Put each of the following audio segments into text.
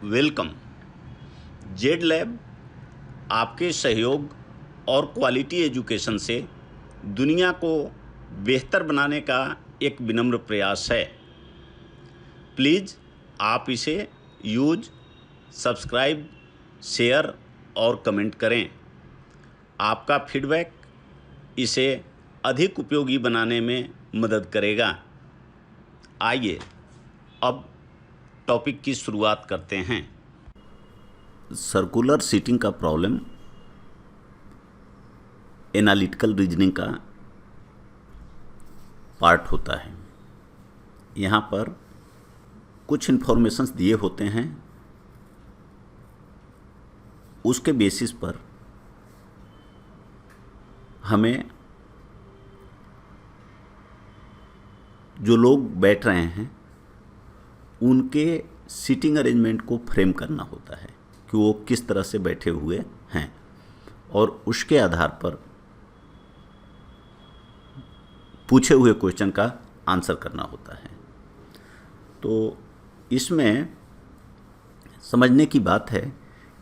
Welcome. Z lab आपके सहयोग और क्वालिटी एजुकेशन से दुनिया को बेहतर बनाने का एक विनम्र प्रयास है। प्लीज़ आप इसे यूज, सब्सक्राइब, शेयर और कमेंट करें। आपका फीडबैक इसे अधिक उपयोगी बनाने में मदद करेगा। आइए अब टॉपिक की शुरुआत करते हैं। सर्कुलर सीटिंग का प्रॉब्लम एनालिटिकल रीजनिंग का पार्ट होता है। यहाँ पर कुछ इन्फॉर्मेशंस दिए होते हैं, उसके बेसिस पर हमें जो लोग बैठ रहे हैं उनके सीटिंग अरेंजमेंट को फ्रेम करना होता है कि वो किस तरह से बैठे हुए हैं, और उसके आधार पर पूछे हुए क्वेश्चन का आंसर करना होता है। तो इसमें समझने की बात है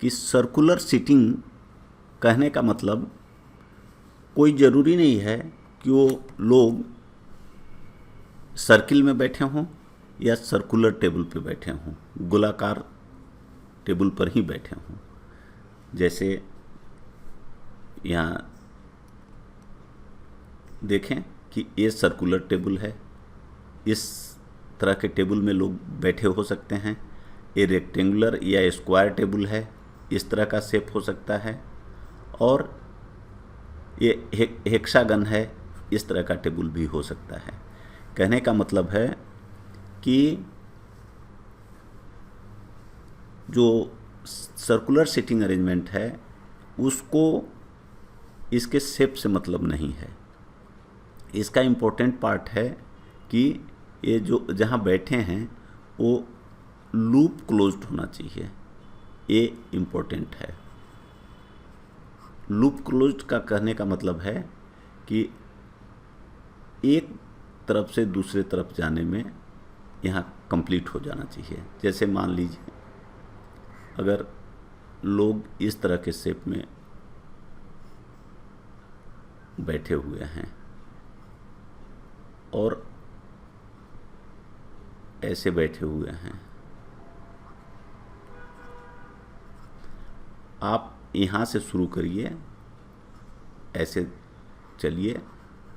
कि सर्कुलर सीटिंग कहने का मतलब कोई ज़रूरी नहीं है कि वो लोग सर्किल में बैठे हों या सर्कुलर टेबल पे बैठे हों, गोलाकार टेबल पर ही बैठे हों। जैसे यहाँ देखें कि ये सर्कुलर टेबल है, इस तरह के टेबल में लोग बैठे हो सकते हैं। ये रेक्टेंगुलर या स्क्वायर टेबल है, इस तरह का शेप हो सकता है। और ये हेक्सागन है, इस तरह का टेबल भी हो सकता है। कहने का मतलब है कि जो सर्कुलर सीटिंग अरेंजमेंट है उसको इसके शेप से मतलब नहीं है। इसका इम्पोर्टेंट पार्ट है कि ये जो जहाँ बैठे हैं वो लूप क्लोज्ड होना चाहिए। ये इम्पोर्टेंट है। लूप क्लोज्ड का कहने का मतलब है कि एक तरफ से दूसरे तरफ जाने में यहाँ कंप्लीट हो जाना चाहिए। जैसे मान लीजिए अगर लोग इस तरह के शेप में बैठे हुए हैं और ऐसे बैठे हुए हैं, आप यहाँ से शुरू करिए, ऐसे चलिए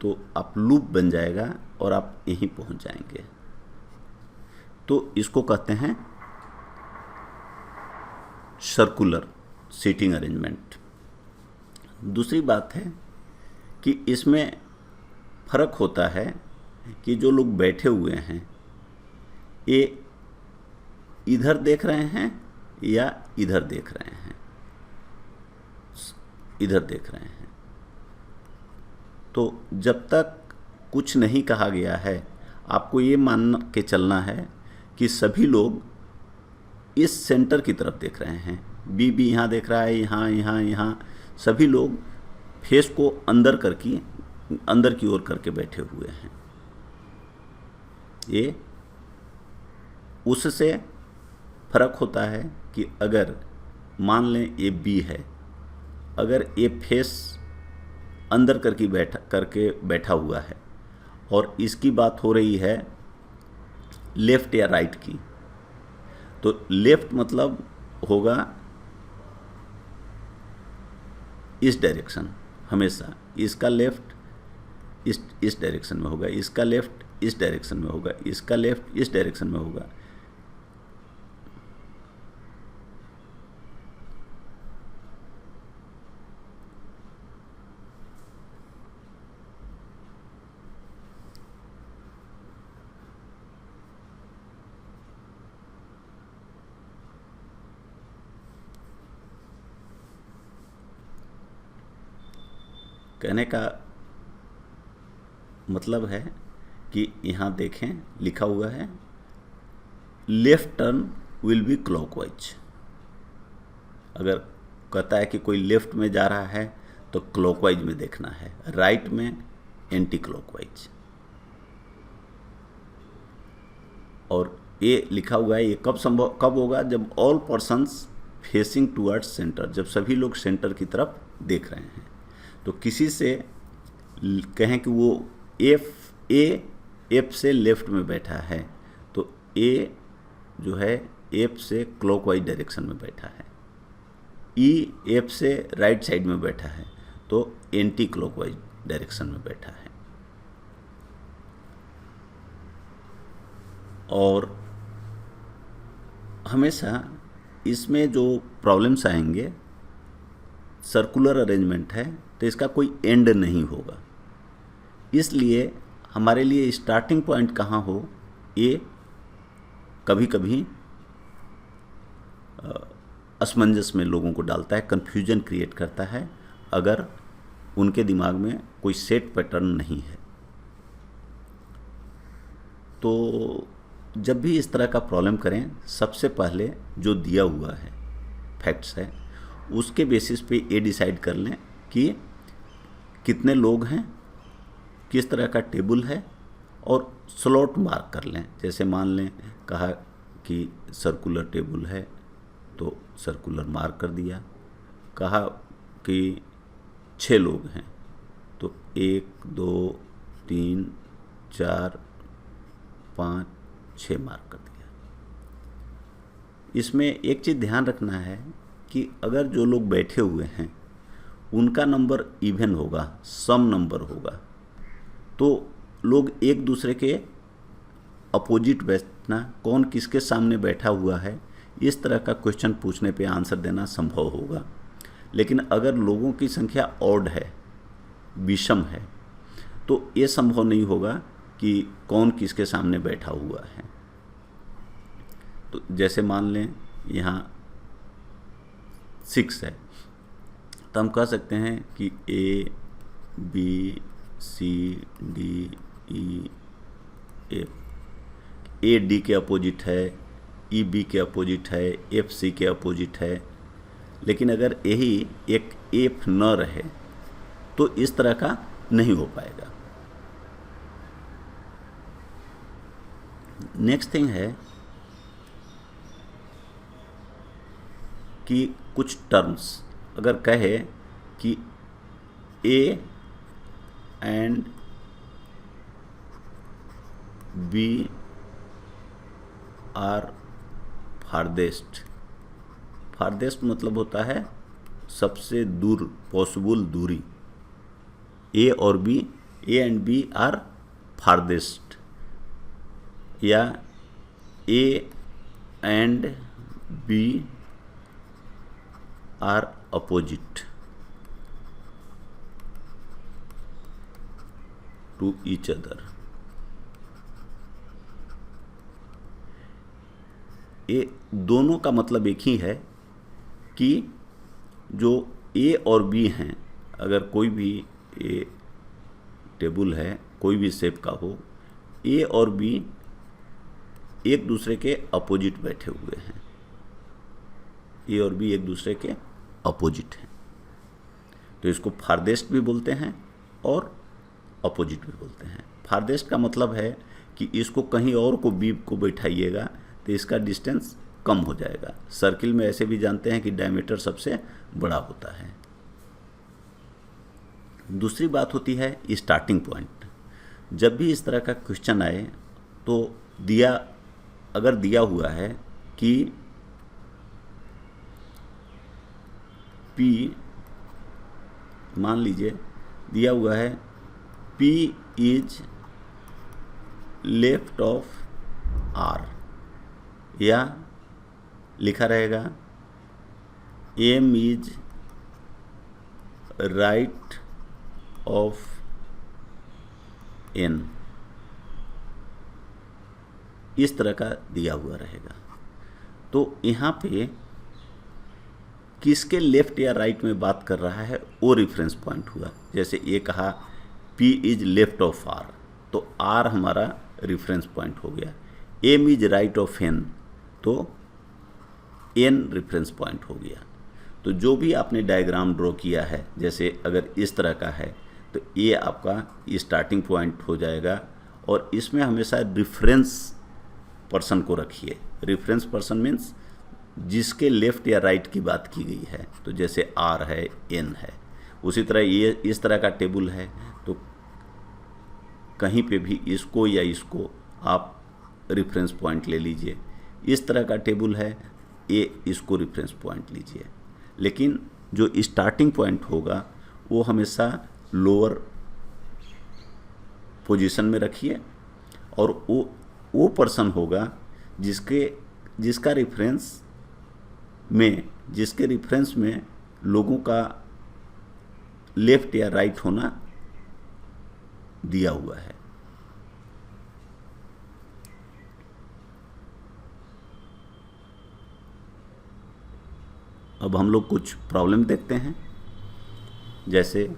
तो आप लूप बन जाएगा और आप यहीं पहुँच जाएंगे। तो इसको कहते हैं सर्कुलर सीटिंग अरेंजमेंट। दूसरी बात है कि इसमें फ़र्क होता है कि जो लोग बैठे हुए हैं ये इधर देख रहे हैं या इधर देख रहे हैं। इधर देख रहे हैं तो जब तक कुछ नहीं कहा गया है आपको ये मान के चलना है कि सभी लोग इस सेंटर की तरफ देख रहे हैं। बी यहाँ देख रहा है, यहाँ सभी लोग फेस को अंदर की ओर करके बैठे हुए हैं। ये उससे फर्क होता है कि अगर मान लें ये बी है, अगर ये फेस अंदर करके बैठा हुआ है और इसकी बात हो रही है लेफ्ट या राइट की, तो लेफ्ट मतलब होगा इस डायरेक्शन, हमेशा इसका लेफ्ट इस डायरेक्शन में होगा, इसका लेफ्ट इस डायरेक्शन में होगा, इसका लेफ्ट इस डायरेक्शन में होगा। कहने का मतलब है कि यहाँ देखें लिखा हुआ है left turn will be clockwise. अगर कहता है कि कोई लेफ्ट में जा रहा है तो क्लॉकवाइज में देखना है, राइट में एंटी क्लॉकवाइज। और ये लिखा हुआ है, ये कब होगा, जब all persons facing towards centre, जब सभी लोग सेंटर की तरफ देख रहे हैं। तो किसी से कहें कि वो एफ से लेफ्ट में बैठा है, तो ए जो है एफ से क्लॉकवाइज डायरेक्शन में बैठा है, ई एफ से राइट साइड में बैठा है, तो एंटी क्लॉकवाइज डायरेक्शन में बैठा है। और हमेशा इसमें जो प्रॉब्लम्स आएंगे, सर्कुलर अरेंजमेंट है तो इसका कोई एंड नहीं होगा, इसलिए हमारे लिए स्टार्टिंग पॉइंट कहाँ हो, ये कभी कभी असमंजस में लोगों को डालता है, कन्फ्यूजन क्रिएट करता है, अगर उनके दिमाग में कोई सेट पैटर्न नहीं है। तो जब भी इस तरह का प्रॉब्लम करें, सबसे पहले जो दिया हुआ है फैक्ट्स है, उसके बेसिस पे ये डिसाइड कर लें कि कितने लोग हैं, किस तरह का टेबल है, और स्लॉट मार्क कर लें। जैसे मान लें कहा कि सर्कुलर टेबल है तो सर्कुलर मार्क कर दिया, कहा कि 6 लोग हैं तो 1 2 3 4 5 6 मार्क कर दिया। इसमें एक चीज़ ध्यान रखना है कि अगर जो लोग बैठे हुए हैं उनका नंबर इवन होगा, सम नंबर होगा, तो लोग एक दूसरे के अपोजिट बैठना, कौन किसके सामने बैठा हुआ है, इस तरह का क्वेश्चन पूछने पे आंसर देना संभव होगा। लेकिन अगर लोगों की संख्या ऑड है, विषम है, तो ये संभव नहीं होगा कि कौन किसके सामने बैठा हुआ है। तो जैसे मान लें यहाँ 6 है, तो हम कह सकते हैं कि A B C D E F, A D के अपोजिट है, E B के अपोजिट है, F C के अपोजिट है। लेकिन अगर यही एक F न रहे तो इस तरह का नहीं हो पाएगा। नेक्स्ट थिंग है कि कुछ टर्म्स अगर कहे कि A and B are farthest, farthest मतलब होता है सबसे दूर पॉसिबल दूरी, A और B, A and B are farthest, या A and B are opposite to each other. ये दोनों का मतलब एक ही है कि जो A और B हैं, अगर कोई भी ए टेबल है, कोई भी शेप का हो, A और B एक दूसरे के अपोजिट बैठे हुए हैं, A और B एक दूसरे के अपोजिट हैं, तो इसको फारदेस्ट भी बोलते हैं और अपोजिट भी बोलते हैं। फारदेस्ट का मतलब है कि इसको कहीं और को B को बैठाइएगा तो इसका डिस्टेंस कम हो जाएगा। सर्किल में ऐसे भी जानते हैं कि डायमीटर सबसे बड़ा होता है। दूसरी बात होती है स्टार्टिंग पॉइंट। जब भी इस तरह का क्वेश्चन आए तो अगर दिया हुआ है कि P, मान लीजिए दिया हुआ है P is left of R, या लिखा रहेगा M is right of N, इस तरह का दिया हुआ रहेगा। तो यहाँ पे किसके लेफ्ट या राइट में बात कर रहा है वो रेफरेंस पॉइंट हुआ। जैसे ये कहा P is left of R, तो R हमारा रेफरेंस पॉइंट हो गया। M is right of N, तो N रेफरेंस पॉइंट हो गया। तो जो भी आपने डायग्राम ड्रॉ किया है, जैसे अगर इस तरह का है तो ये आपका स्टार्टिंग पॉइंट हो जाएगा, और इसमें हमेशा रेफरेंस पर्सन को रखिए। रेफरेंस पर्सन मीन्स जिसके लेफ्ट या राइट की बात की गई है, तो जैसे आर है, एन है, उसी तरह ये इस तरह का टेबल है, तो कहीं पे भी इसको या इसको आप रेफरेंस पॉइंट ले लीजिए। इस तरह का टेबल है, ये इसको रेफरेंस पॉइंट लीजिए। लेकिन जो स्टार्टिंग पॉइंट होगा वो हमेशा लोअर पोजीशन में रखिए, और वो पर्सन होगा जिसके रेफरेंस में लोगों का लेफ्ट या राइट होना दिया हुआ है। अब हम लोग कुछ प्रॉब्लम देखते हैं। जैसे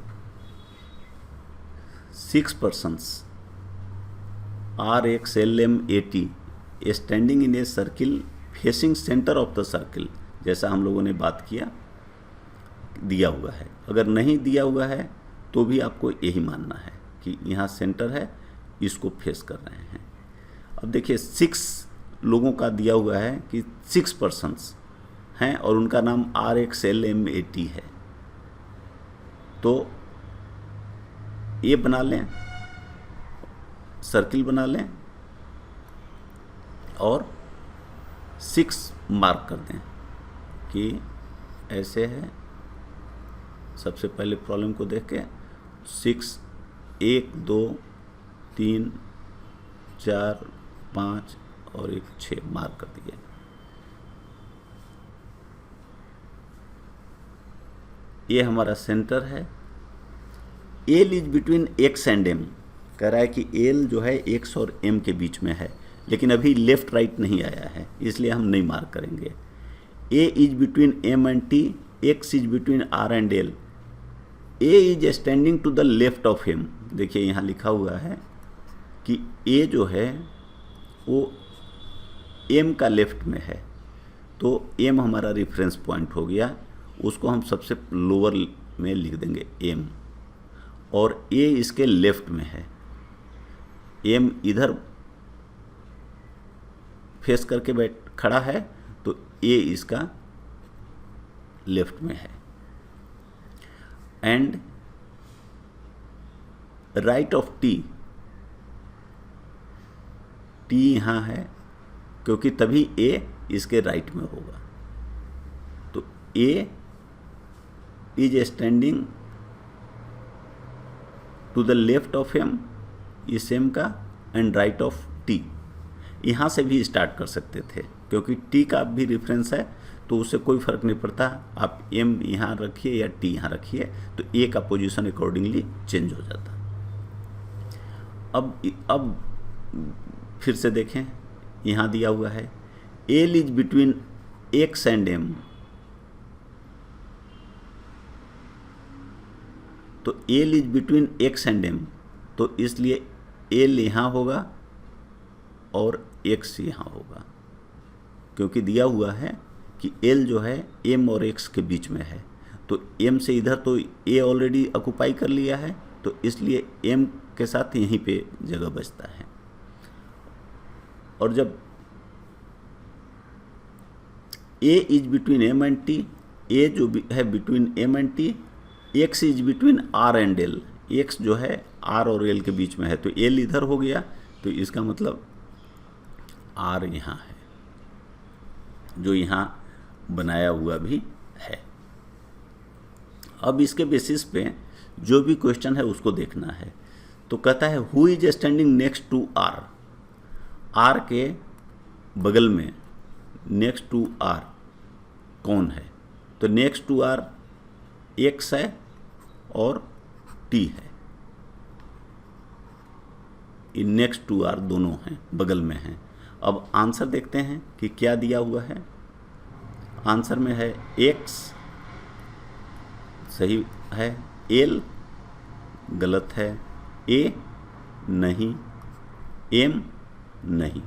6 persons are XLM80 standing in a circle facing centre of the circle, जैसा हम लोगों ने बात किया, दिया हुआ है। अगर नहीं दिया हुआ है तो भी आपको यही मानना है कि यहाँ सेंटर है, इसको फेस कर रहे हैं। अब देखिए 6 लोगों का दिया हुआ है कि 6 persons हैं और उनका नाम RXLM80 है, तो ये बना लें, सर्किल बना लें और 6 मार्क कर दें कि ऐसे है। सबसे पहले प्रॉब्लम को देख के 6 1 2 3 4 5 और 1 6 मार्क कर दिए। ये हमारा सेंटर है। L is between X and M, कह रहा है कि एल जो है एक्स और एम के बीच में है, लेकिन अभी लेफ्ट राइट नहीं आया है, इसलिए हम नहीं मार्क करेंगे। A is between M and T, X is between R and L, A is standing to the left of M. देखिए यहाँ लिखा हुआ है कि ए जो है वो एम का लेफ्ट में है, तो एम हमारा रेफरेंस पॉइंट हो गया, उसको हम सबसे लोअर में लिख देंगे एम, और ए इसके लेफ्ट में है। एम इधर फेस करके खड़ा है, तो ए इसका लेफ्ट में है। And right of T, T यहाँ है क्योंकि तभी ए इसके राइट में होगा, तो A is standing to the left of M, इस एम का, एंड राइट ऑफ टी। यहाँ से भी स्टार्ट कर सकते थे क्योंकि टी का भी रेफरेंस है, तो उससे कोई फर्क नहीं पड़ता, आप एम यहाँ रखिए या टी यहाँ रखिए, तो ए का पोजीशन अकॉर्डिंगली चेंज हो जाता। अब फिर से देखें, यहाँ दिया हुआ है L is between X and M, तो L is between X and M, तो इसलिए एल यहाँ होगा और एक्स यहाँ होगा, क्योंकि दिया हुआ है कि एल जो है एम और एक्स के बीच में है, तो एम से इधर तो ए ऑलरेडी ऑक्युपाई कर लिया है, तो इसलिए एम के साथ यहीं पे जगह बचता है। और जब A is between M and T, A जो है between M and T, X is between R and L, X जो है आर और एल के बीच में है, तो एल इधर हो गया, तो इसका मतलब आर यहाँ है, जो यहाँ बनाया हुआ भी है। अब इसके बेसिस पे जो भी क्वेश्चन है उसको देखना है। तो कहता है who is standing next to R, R के बगल में नेक्स्ट टू आर कौन है, तो नेक्स्ट टू आर एक्स है और टी है, ये नेक्स्ट टू आर दोनों हैं, बगल में हैं। अब आंसर देखते हैं कि क्या दिया हुआ है। आंसर में है एक्स सही है, एल गलत है, ए नहीं, एम नहीं,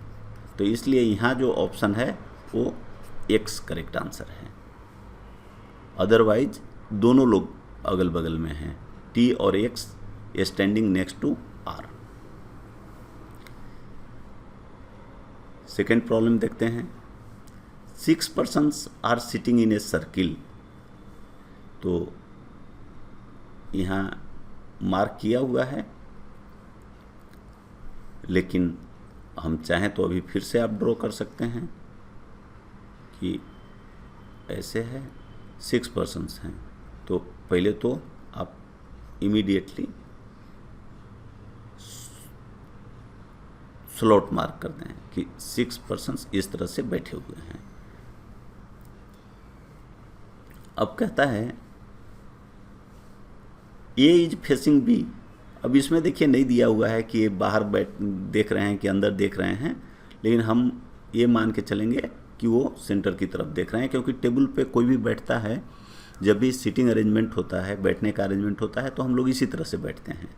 तो इसलिए यहाँ जो ऑप्शन है वो एक्स करेक्ट आंसर है। अदरवाइज दोनों लोग अगल बगल में हैं, टी और X standing next to R. Second problem देखते हैं। 6 persons are sitting in a circle. तो यहाँ मार्क किया हुआ है, लेकिन हम चाहें तो अभी फिर से आप ड्रॉ कर सकते हैं कि ऐसे है, 6 persons हैं। तो पहले तो आप इमीडिएटली स्लॉट मार्क कर दें कि 6 persons इस तरह से बैठे हुए हैं। अब कहता है ए इज फेसिंग बी। अब इसमें देखिए नहीं दिया हुआ है कि ये बाहर देख रहे हैं कि अंदर देख रहे हैं, लेकिन हम ये मान के चलेंगे कि वो सेंटर की तरफ देख रहे हैं, क्योंकि टेबल पे कोई भी बैठता है, जब भी सीटिंग अरेंजमेंट होता है, बैठने का अरेंजमेंट होता है, तो हम लोग इसी तरह से बैठते हैं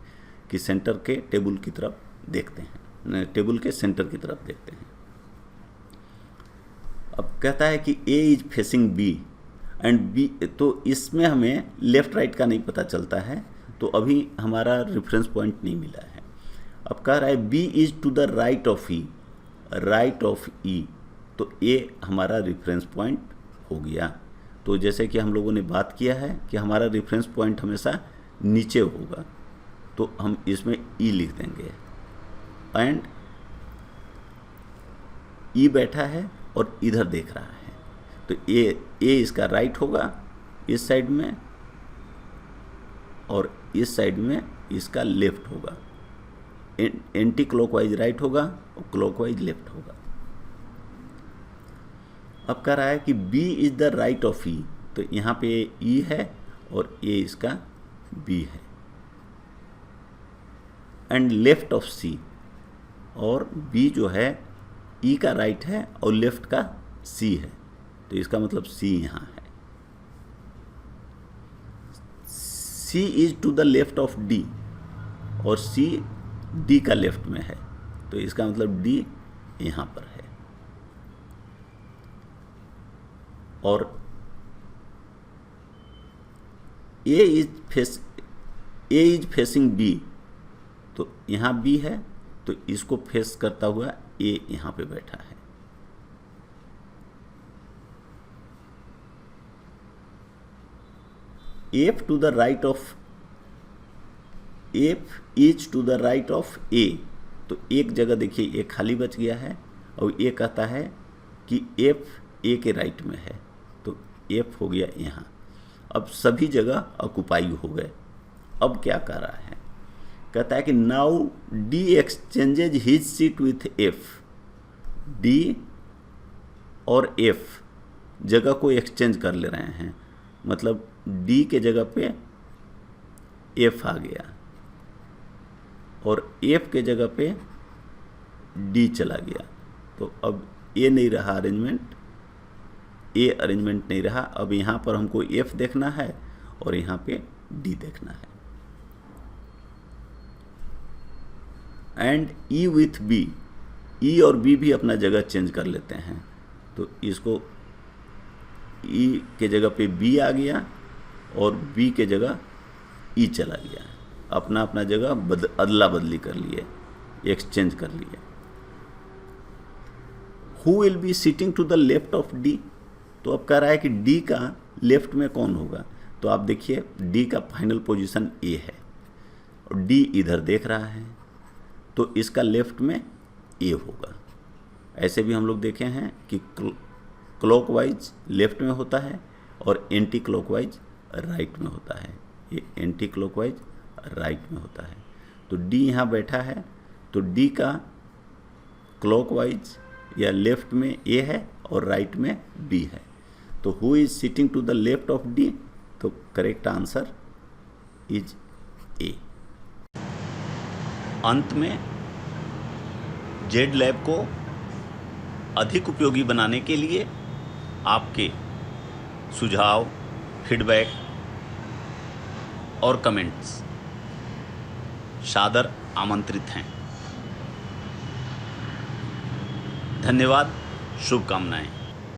कि सेंटर के टेबल की तरफ देखते हैं, टेबल के सेंटर की तरफ देखते हैं। अब कहता है कि A is facing B and B, तो इसमें हमें लेफ्ट राइट का नहीं पता चलता है, तो अभी हमारा रेफरेंस पॉइंट नहीं मिला है। अब कह रहा है B is to the right of E, right of E, तो ए हमारा रेफरेंस पॉइंट हो गया। तो जैसे कि हम लोगों ने बात किया है कि हमारा रेफरेंस पॉइंट हमेशा नीचे होगा, तो हम इसमें ई लिख देंगे। एंड ई बैठा है और इधर देख रहा है, तो ए इसका राइट होगा इस साइड में, और इस साइड में इसका लेफ्ट होगा। एंटी क्लॉकवाइज राइट होगा और क्लॉकवाइज लेफ्ट होगा। अब कह रहा है कि B is the right of E, तो यहाँ पे E है और A इसका B है। एंड लेफ्ट ऑफ C, और B जो है E का राइट है और लेफ्ट का C है, तो इसका मतलब C यहाँ है। C is to the left of D, और C D का लेफ्ट में है, तो इसका मतलब D यहाँ पर है। और A इज फेसिंग B, तो यहाँ B है, तो इसको फेस करता हुआ A यहाँ पे बैठा है। F to the right of F is to the right of A, तो एक जगह देखिए A खाली बच गया है, और ये कहता है कि F A के राइट में है, तो F हो गया यहाँ। अब सभी जगह ऑक्युपाई हो गए। अब क्या कर रहा है, कहता है कि now D exchanges his seat with F। D और F जगह को एक्सचेंज कर ले रहे हैं, मतलब D के जगह पे F आ गया और F के जगह पे D चला गया। तो अब A नहीं रहा अरेंजमेंट, A अरेंजमेंट नहीं रहा। अब यहाँ पर हमको F देखना है और यहाँ पे D देखना है। And E with B, E और B भी अपना जगह चेंज कर लेते हैं, तो इसको E के जगह पे B आ गया और B के जगह E चला गया, अपना अपना जगह अदला बदली कर लिए, एक्सचेंज कर लिए। Who will be sitting to the left of D, तो अब कह रहा है कि D का लेफ्ट में कौन होगा, तो आप देखिए D का फाइनल पोजीशन A है और D इधर देख रहा है, तो इसका लेफ्ट में A होगा। ऐसे भी हम लोग देखे हैं कि क्लॉकवाइज लेफ्ट में होता है और एंटी क्लॉकवाइज राइट में होता है। ये एंटी क्लॉकवाइज राइट में होता है, तो D यहाँ बैठा है, तो D का क्लॉकवाइज या लेफ्ट में A है और राइट में B है। तो who is sitting to the left of D, तो करेक्ट आंसर इज A। अंत में जेड लैब को अधिक उपयोगी बनाने के लिए आपके सुझाव, फीडबैक और कमेंट्स सादर आमंत्रित हैं। धन्यवाद, शुभकामनाएं।